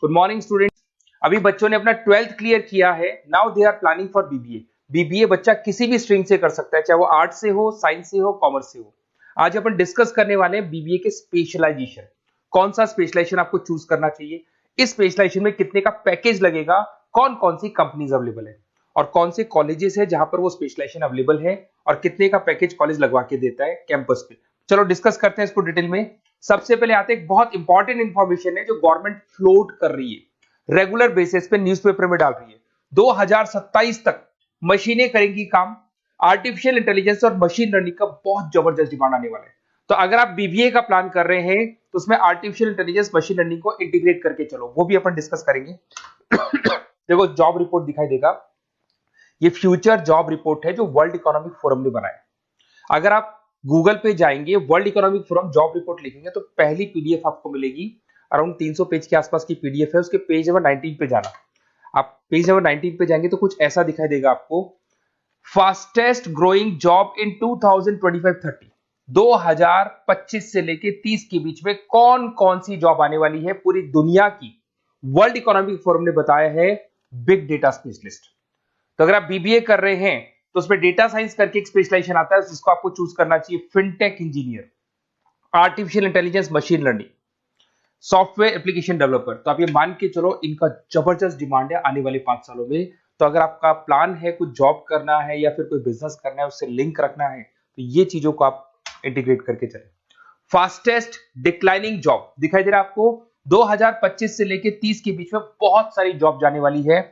Good morning students. अभी बच्चों ने अपना 12th क्लियर किया है। Now they are planning for BBA. BBA बच्चा किसी भी स्ट्रीम से कर सकता है, चाहे वो आर्ट्स से हो, साइंस से हो, कॉमर्स से हो। आज अपन डिस्कस करने वाले हैं बीबीए के स्पेशलाइजेशन। कौन सा स्पेशलाइजेशन आपको चूज करना चाहिए, इस स्पेशलाइजेशन में कितने का पैकेज लगेगा, कौन कौन सी कंपनीज अवेलेबल है और कौन से कॉलेजेस है जहां पर वो स्पेशलाइजेशन अवेलेबल है और कितने का पैकेज कॉलेज लगवा के देता है कैंपस पे। चलो डिस्कस करते हैं इसको डिटेल में। सबसे पहले आते हैं, बहुत इंपॉर्टेंट इंफॉर्मेशन है जो गवर्नमेंट फ्लोट कर रही है, रेगुलर बेसिस पे न्यूज़पेपर में डाल रही है। 2027 तक मशीनें करेंगी काम। आर्टिफिशियल इंटेलिजेंस और मशीन लर्निंग का बहुत जबरदस्त डिमांड आने वाला है। तो अगर आप बीबीए का प्लान कर रहे हैं तो उसमें आर्टिफिशियल इंटेलिजेंस, मशीन लर्निंग को इंटीग्रेट करके चलो, वो भी अपन डिस्कस करेंगे। देखो जॉब रिपोर्ट दिखाई देगा, ये फ्यूचर जॉब रिपोर्ट है जो वर्ल्ड इकोनॉमिक फोरम ने बनाया। अगर आप गूगल पे जाएंगे, world economic forum job report लिखेंगे तो पहली पीडीएफ आपको मिलेगी। अराउंड 300 पेज के आसपास की पीडीएफ है। उसके पेज नंबर 19 पे जाना। आप पेज नंबर 19 पे जाएंगे तो कुछ ऐसा दिखाई देगा आपको, फास्टेस्ट ग्रोइंग जॉब इन 2025-30, 2025 से लेके 30 के बीच में कौन कौन सी जॉब आने वाली है पूरी दुनिया की। वर्ल्ड इकोनॉमिक फोरम ने बताया है बिग डेटा स्पेशलिस्ट। तो अगर आप बीबीए कर रहे हैं तो उसमें डेटा साइंस करके एक स्पेशलाइजेशन आता है, जिसको आपको चूज करना चाहिए। Fintech engineer, artificial intelligence, machine learning, software application developer. तो आप ये मान के चलो इनका जबरदस्त डिमांड है आने वाले 5 सालों में। तो अगर आपका प्लान है कुछ जॉब करना है या फिर कोई बिजनेस करना है, उससे लिंक रखना है, तो ये चीजों को आप इंटीग्रेट करके चले। फास्टेस्ट डिक्लाइनिंग जॉब दिखाई दे रहा है आपको, 2025 से लेके 30 के बीच में बहुत सारी जॉब जाने वाली है।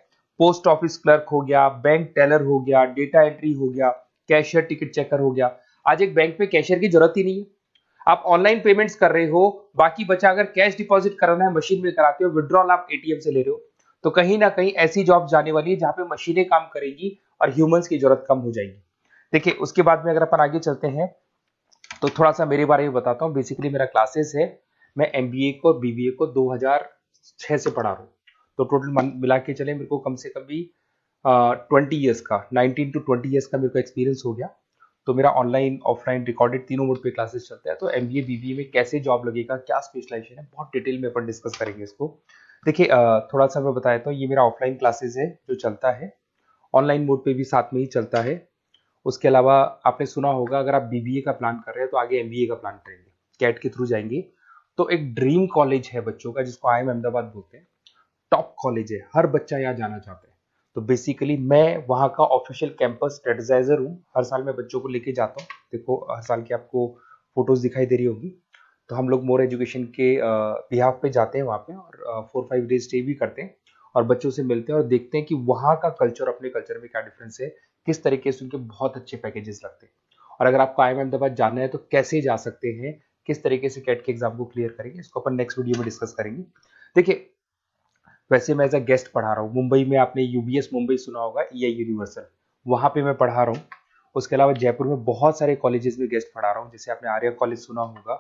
पोस्ट ऑफिस क्लर्क हो गया, बैंक टेलर हो गया, डेटा एंट्री हो गया, कैशियर टिकट चेकर हो गया। आज एक बैंक में कैशियर की जरूरत ही नहीं है, आप ऑनलाइन पेमेंट्स कर रहे हो। बाकी बचा अगर कैश डिपॉजिट कराना है मशीन में कराते हो, विड्रॉल आप एटीएम से ले रहे हो। तो कहीं ना कहीं ऐसी जॉब जाने वाली है जहां पे मशीनें काम करेंगी और ह्यूमंस की जरूरत कम हो जाएगी। देखिए उसके बाद में अगर अपन आगे चलते हैं तो थोड़ा सा मेरे बारे में बताता हूँ। बेसिकली मेरा क्लासेस है, मैं एमबीए को और बीबीए को 2006 से पढ़ा रहा हूँ। तो टोटल मिला के चले मेरे को कम से कम भी 20 ईयर्स का, 19 to 20 ईयर्स का मेरे को एक्सपीरियंस हो गया। तो मेरा ऑनलाइन ऑफलाइन रिकॉर्डेड तीनों मोड पे क्लासेस चलते हैं। तो एमबीए बीबीए में कैसे जॉब लगेगा, क्या स्पेशलाइजेशन है, बहुत डिटेल में अपन डिस्कस करेंगे इसको। देखिए थोड़ा सा मैं बताया, तो ये मेरा ऑफलाइन क्लासेस है जो चलता है, ऑनलाइन मोड पे भी साथ में ही चलता है। उसके अलावा आपने सुना होगा, अगर आप बीबीए का प्लान कर रहे हैं तो आगे एमबीए का प्लान करेंगे, कैट के थ्रू जाएंगे। तो एक ड्रीम कॉलेज है बच्चों का जिसको IIM अहमदाबाद बोलते हैं, टॉप कॉलेज है, हर बच्चा यहाँ जाना चाहता है। तो बेसिकली मैं वहाँ का ऑफिशियल कैंपस स्ट्रेटेजाइजर हूँ। हर साल मैं बच्चों को लेके जाता हूँ। देखो हर साल की आपको फोटोज दिखाई दे रही होगी। तो हम लोग मोर एजुकेशन के बिहाफ पे जाते हैं वहाँ पे और 4-5 डेज स्टे भी करते हैं और बच्चों से मिलते हैं और देखते हैं कि वहाँ का कल्चर अपने कल्चर में क्या डिफरेंस है, किस तरीके से उनके बहुत अच्छे पैकेजेस लगते हैं। और अगर आपको IIM अहमदाबाद जाना है तो कैसे जा सकते हैं, किस तरीके से कैट के एग्जाम को क्लियर करेंगे, इसको अपन नेक्स्ट वीडियो में डिस्कस करेंगे। देखिए वैसे मैं एज अ गेस्ट पढ़ा रहा हूँ मुंबई में, आपने यूबीएस मुंबई सुना होगा, EI यूनिवर्सल, वहाँ पे मैं पढ़ा रहा हूँ। उसके अलावा जयपुर में बहुत सारे कॉलेजेस में गेस्ट पढ़ा रहा हूँ, जैसे आपने आर्या कॉलेज सुना होगा,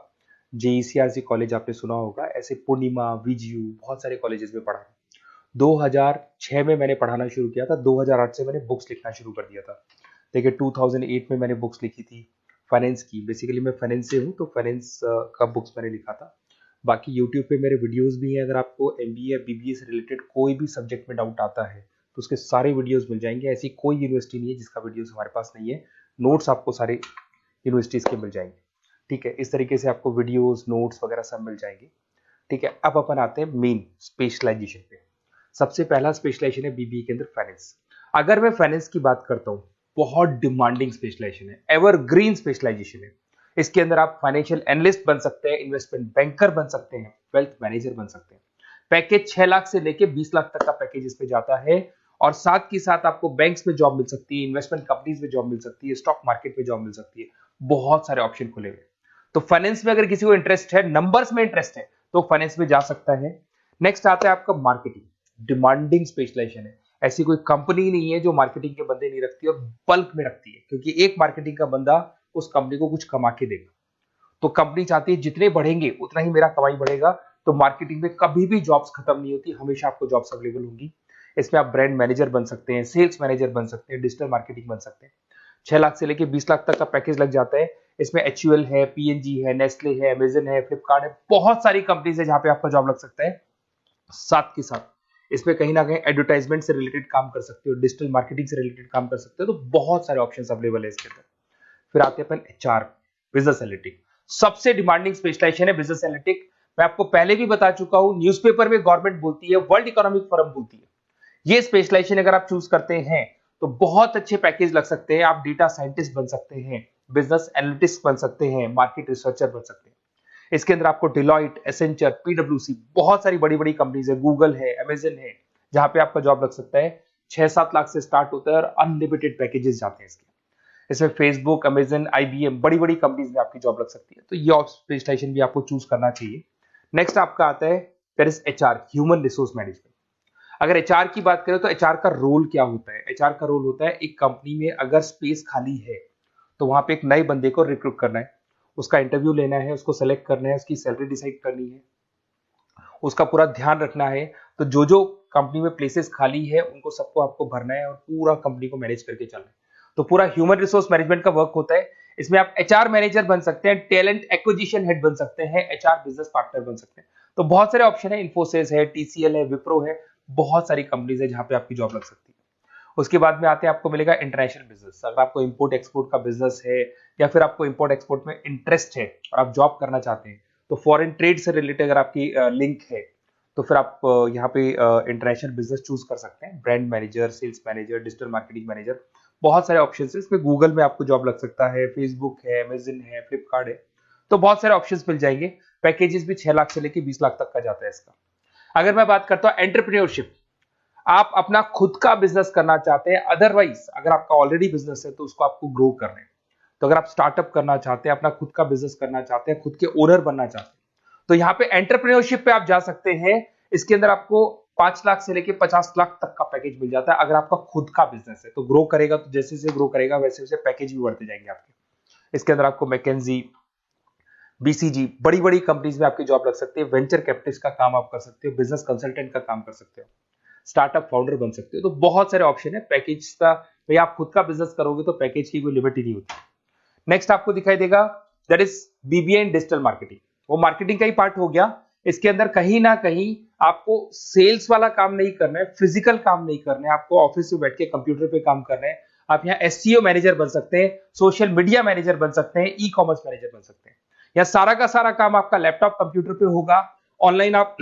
JECRC कॉलेज आपने सुना होगा, ऐसे पूर्णिमा, VGU, बहुत सारे कॉलेजेस में पढ़ा रहा हूँ। 2006 में मैंने पढ़ाना शुरू किया था, 2008 से मैंने बुक्स लिखना शुरू कर दिया था। देखिए 2008 में मैंने बुक्स लिखी थी फाइनेंस की। बेसिकली मैं फाइनेंस से हूँ, तो फाइनेंस का बुक्स मैंने लिखा था। बाकी यूट्यूब पे मेरे वीडियोस भी हैं। अगर आपको एमबीए या बीबीए से रिलेटेड कोई भी सब्जेक्ट में डाउट आता है तो उसके सारे वीडियोस मिल जाएंगे। ऐसी कोई यूनिवर्सिटी नहीं है जिसका वीडियोस हमारे पास नहीं है। नोट्स आपको सारे यूनिवर्सिटीज के मिल जाएंगे, ठीक है। इस तरीके से आपको वीडियोस, नोट्स वगैरह सब मिल जाएंगे, ठीक है। अब अपन आते हैं मेन स्पेशलाइजेशन पे। सबसे पहला स्पेशलाइजेशन है बीबीए के अंदर फाइनेंस। अगर मैं फाइनेंस की बात करता हूँ, बहुत डिमांडिंग स्पेशलाइजेशन है, एवरग्रीन स्पेशलाइजेशन है। इसके अंदर आप फाइनेंशियल एनालिस्ट बन सकते हैं, इन्वेस्टमेंट बैंकर बन सकते हैं, वेल्थ मैनेजर बन सकते हैं। पैकेज 6 लाख से लेके 20 लाख तक का पैकेज इस पे जाता है। और साथ के साथ आपको बैंक्स में जॉब मिल सकती है, इन्वेस्टमेंट कंपनीज में जॉब मिल सकती है, स्टॉक मार्केट में जॉब मिल सकती है, बहुत सारे ऑप्शन खुले हुए। तो फाइनेंस में अगर किसी को इंटरेस्ट है, नंबर्स में इंटरेस्ट है, तो फाइनेंस में जा सकता है। नेक्स्ट आता है आपका मार्केटिंग, डिमांडिंग स्पेशलाइजेशन है। ऐसी कोई कंपनी नहीं है जो मार्केटिंग के बंदे नहीं रखती और बल्क में रखती है, क्योंकि एक मार्केटिंग का बंदा उस कंपनी को कुछ कमा के देगा। तो कंपनी चाहती है जितने बढ़ेंगे उतना ही मेरा कमाई बढ़ेगा। तो मार्केटिंग में कभी भी जॉब्स खत्म नहीं होती, हमेशा आपको जॉब्स अवेलेबल होंगी। इसमें आप ब्रांड मैनेजर बन सकते हैं, सेल्स मैनेजर बन सकते हैं, डिजिटल मार्केटिंग बन सकते हैं। 6 लाख से लेके 20 लाख तक का पैकेज लग जाता है। इसमें HUL है, PNG है, नेस्ले है, अमेजन है, फ्लिपकार्ट है, बहुत सारी कंपनीज है जहां पे आपका जॉब लग सकता है। साथ के साथ इसमें कहीं ना कहीं एडवर्टाइजमेंट से रिलेटेड काम कर सकते हो, डिजिटल मार्केटिंग से रिलेटेड काम कर सकते हो, तो बहुत सारे ऑप्शंस अवेलेबल है इसके अंदर। फिर आते हैं अपन एचआर, बिजनेस एनालिटिक। सबसे डिमांडिंग स्पेशलाइजेशन है बिजनेस एनालिटिक। मैं आपको पहले भी बता चुका हूं, न्यूज़पेपर में गवर्नमेंट बोलती है, वर्ल्ड इकोनॉमिक फोरम बोलती है। ये स्पेशलाइजेशन अगर आप चूज करते हैं तो बहुत अच्छे पैकेज लग सकते हैं। आप डेटा साइंटिस्ट बन सकते हैं, बिजनेस एनालिटिस्ट बन सकते हैं, मार्केट रिसर्चर बन सकते हैं। इसके अंदर आपको डिलॉइट, एसेंचर, पीडब्ल्यूसी, बहुत सारी बड़ी बड़ी कंपनीज है, गूगल है, अमेजन है, जहां पे आपका जॉब लग सकता है। 6-7 लाख से स्टार्ट होता है और अनलिमिटेड पैकेजेस जाते हैं इसके। इसमें फेसबुक, अमेजन, आईबीएम, बड़ी बड़ी कंपनीज में आपकी जॉब लग सकती है, तो ये स्पेशलाइजेशन भी आपको चूज करना चाहिए। नेक्स्ट आपका आता है there is HR, human resource management. अगर एचआर की बात करें तो एचआर का रोल क्या होता है? एचआर का रोल होता है एक कंपनी में अगर स्पेस खाली है तो वहां पे एक नए बंदे को रिक्रूट करना है, उसका इंटरव्यू लेना है, उसको सेलेक्ट करना है, उसकी सैलरी डिसाइड करनी है, उसका पूरा ध्यान रखना है। तो जो जो कंपनी में प्लेसेस खाली है उनको सबको आपको भरना है और पूरा कंपनी को मैनेज करके चलना है। तो पूरा ह्यूमन रिसोर्स मैनेजमेंट का वर्क होता है। इसमें आप एचआर मैनेजर बन सकते हैं, टैलेंट एक्विजिशन हेड बन सकते हैं, एचआर बिजनेस पार्टनर बन सकते हैं। तो बहुत सारे ऑप्शन है, इन्फोसिस है, टीसीएल है, विप्रो है, बहुत सारी कंपनीज है जहां पे आपकी जॉब लग सकती है। उसके बाद में आते हैं, आपको मिलेगा इंटरनेशनल बिजनेस। अगर आपको इंपोर्ट एक्सपोर्ट का बिजनेस है या फिर आपको इंपोर्ट एक्सपोर्ट में इंटरेस्ट है और आप जॉब करना चाहते हैं, तो फॉरेन ट्रेड से रिलेटेड अगर आपकी लिंक है तो फिर आप यहाँ पे इंटरनेशनल बिजनेस चूज कर सकते हैं। Brand manager, sales manager, digital marketing manager, बहुत सारे ऑप्शन है इसमें। गूगल में आपको जॉब लग सकता है, फेसबुक है, अमेजन है, फ्लिपकार्ट है, तो बहुत सारे ऑप्शन मिल जाएंगे। पैकेजेस भी 6 लाख से लेकर 20 लाख तक का जाता है इसका। अगर मैं बात करता हूँ एंटरप्रेन्योरशिप, आप अपना खुद का बिजनेस करना चाहते हैं, अदरवाइज अगर आपका ऑलरेडी बिजनेस है तो उसको आपको ग्रो करना है। तो अगर आप स्टार्टअप करना चाहते हैं, अपना खुद का बिजनेस करना चाहते हैं, खुद के ओनर बनना चाहते हैं, तो यहाँ पे एंटरप्रेन्योरशिप पे आप जा सकते हैं। इसके अंदर आपको 5 लाख से लेके 50 लाख तक का पैकेज मिल जाता है। अगर आपका खुद का बिजनेस है तो ग्रो करेगा, तो जैसे जैसे ग्रो करेगा वैसे वैसे पैकेज भी बढ़ते जाएंगे आपके। इसके अंदर आपको मैकेंजी, बीसीजी, बड़ी बड़ी कंपनीज में आपकी जॉब लग सकती है। वेंचर कैपिटलिस्ट का काम आप कर सकते हो, बिजनेस कंसल्टेंट का काम कर सकते हो, स्टार्टअप फाउंडर बन सकते हो। तो बहुत सारे ऑप्शन है पैकेज का। भाई आप खुद का बिजनेस करोगे तो पैकेज की कोई लिमिट ही नहीं होती। नेक्स्ट आपको दिखाई देगा that is BBA in digital marketing. वो मार्केटिंग का ही पार्ट हो गया। इसके अंदर कहीं ना कहीं आपको सेल्स वाला काम नहीं करना है, फिजिकल काम नहीं करना है, आपको ऑफिस में बैठ के कंप्यूटर पे काम करना है। आप यहाँ एसईओ मैनेजर बन सकते हैं, सोशल मीडिया मैनेजर बन सकते हैं, ई कॉमर्स मैनेजर बन सकते हैं। यह सारा का सारा काम आपका लैपटॉप कंप्यूटर पे होगा। ऑनलाइन आप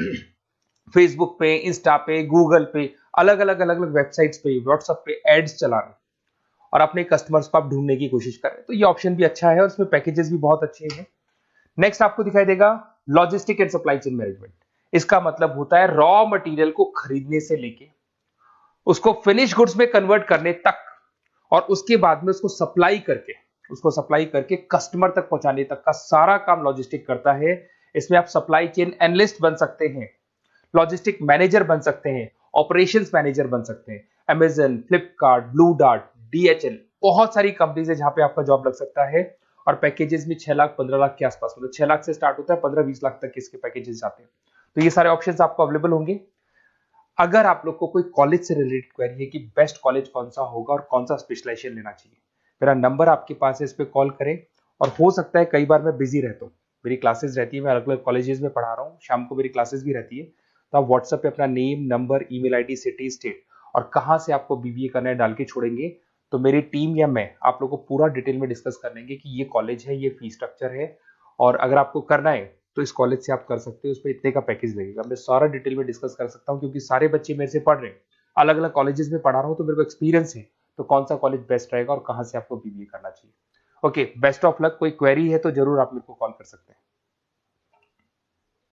फेसबुक पे, इंस्टा पे, गूगल पे, अलग अलग वेबसाइट्स पे, व्हाट्सएप पे एड्स चला रहे हैं और अपने कस्टमर्स को आप ढूंढने की कोशिश कर रहे हैं। तो ये ऑप्शन भी अच्छा है और इसमें पैकेजेस भी बहुत अच्छे हैं। नेक्स्ट आपको दिखाई देगा logistic and supply chain management. इसका मतलब होता है रॉ मटेरियल को खरीदने से लेके उसको फिनिश गुड्स में कन्वर्ट करने तक और उसके बाद में उसको सप्लाई करके कस्टमर तक पहुंचाने तक का सारा काम लॉजिस्टिक करता है। इसमें आप सप्लाई चेन एनालिस्ट बन सकते हैं, लॉजिस्टिक मैनेजर बन सकते हैं, ऑपरेशंस मैनेजर बन सकते हैं। Amazon, Flipkart, blue dart, DHL, बहुत सारी कंपनीज है जहां पे आपका जॉब लग सकता है। और पैकेजेस भी 6 लाख 15 लाख के आसपास, मतलब 6 लाख से स्टार्ट होता है, 15-20 लाख तक इसके पैकेजेस जाते हैं। तो ये सारे ऑप्शंस आपको अवेलेबल होंगे। अगर आप लोग को कोई कॉलेज से रिलेटेड क्वेरी है कि बेस्ट कॉलेज कौन सा होगा और कौन सा स्पेशलाइजेशन लेना चाहिए, मेरा नंबर आपके पास है, इस पे कॉल करें। और हो सकता है कई बार मैं बिजी रहता हूँ, मेरी क्लासेस रहती है, मैं अलग अलग कॉलेजेस में पढ़ा रहा हूँ, शाम को मेरी क्लासेस भी रहती है। तो आप व्हाट्सएप पे अपना name, number, email ID, city, state और कहाँ से आपको बीबीए करना है डाल के छोड़ेंगे, तो मेरी टीम या मैं आप लोग को पूरा डिटेल में डिस्कस कर लेंगे कि ये कॉलेज है, ये फीस स्ट्रक्चर है, और अगर आपको करना है तो इस कॉलेज से आप कर सकते हो, उस पर इतने का पैकेज लगेगा। मैं सारा डिटेल में डिस्कस कर सकता हूँ क्योंकि सारे बच्चे मेरे से पढ़ रहे हैं, अलग अलग कॉलेजेस में पढ़ा रहा हूँ, तो मेरे को एक्सपीरियंस है तो कौन सा कॉलेज बेस्ट रहेगा और कहाँ से आपको बीबीए करना चाहिए। Okay, best of luck. कोई क्वेरी है तो जरूर आप मेरे को कॉल कर सकते हैं।